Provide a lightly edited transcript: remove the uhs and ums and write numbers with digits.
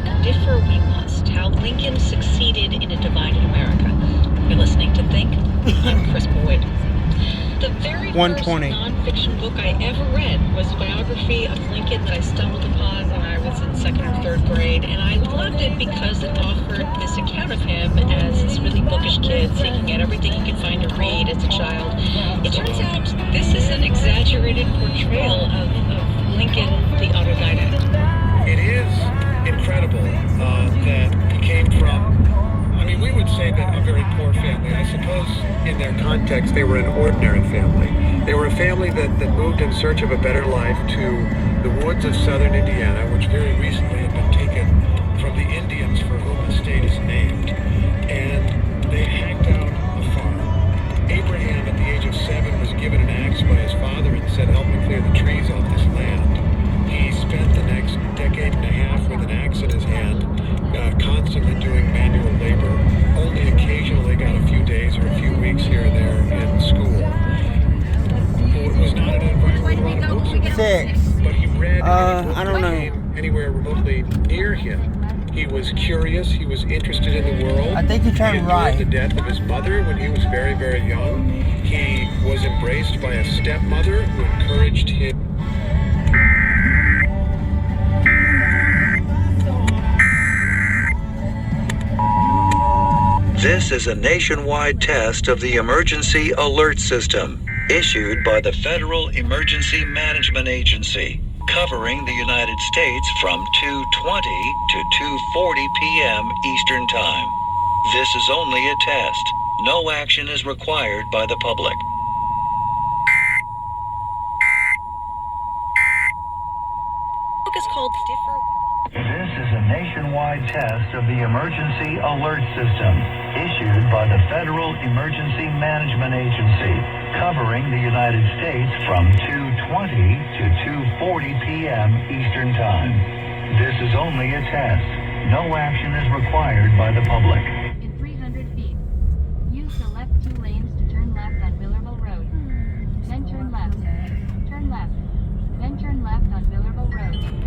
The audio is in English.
book Differ We Must, How Lincoln Succeeded in a Divided America. You're listening to Think. I'm Chris Boyd. The very first 120. nonfiction book I ever read was a biography of Lincoln that I stumbled upon when I was in second or third grade, and I loved it because it offered this account of him as this really bookish kid seeking out everything he could find to read as a child. It turns out this is an exaggerated portrayal of Lincoln, the autodidact. It is incredible that he came from, we would say that a very poor family. I suppose in their context, they were an ordinary family. They were a family that moved in search of a better life to the woods of southern Indiana, which very recently had been taken from the Indians for whom the state is named. And they hacked out a farm. Abraham, at the age of 7, was given an axe by his father and said, "Help me clear the trees off this land." He spent the next decade and a half with an axe in his hand, constantly doing manual labor. Only occasionally got a few days or a few weeks here and there in school. It was not an environment with a lot of books. 6. But he read I don't know. anywhere remotely near him. He was curious. He was interested in the world. I think you turned He endured right. the death of his mother when he was very, very young. He was embraced by a stepmother who encouraged him. This is a nationwide test of the Emergency Alert System, issued by the Federal Emergency Management Agency, covering the United States from 2:20 to 2:40 p.m. Eastern Time. This is only a test. No action is required by the public. The book is called Differ. This is a nationwide test of the Emergency Alert System, issued by the Federal Emergency Management Agency, covering the United States from 2:20 to 2:40 p.m. Eastern Time. This is only a test. No action is required by the public. In 300 feet, use the left 2 lanes to turn left on Millerville Road. Then turn left. Turn left. Then turn left on Millerville Road.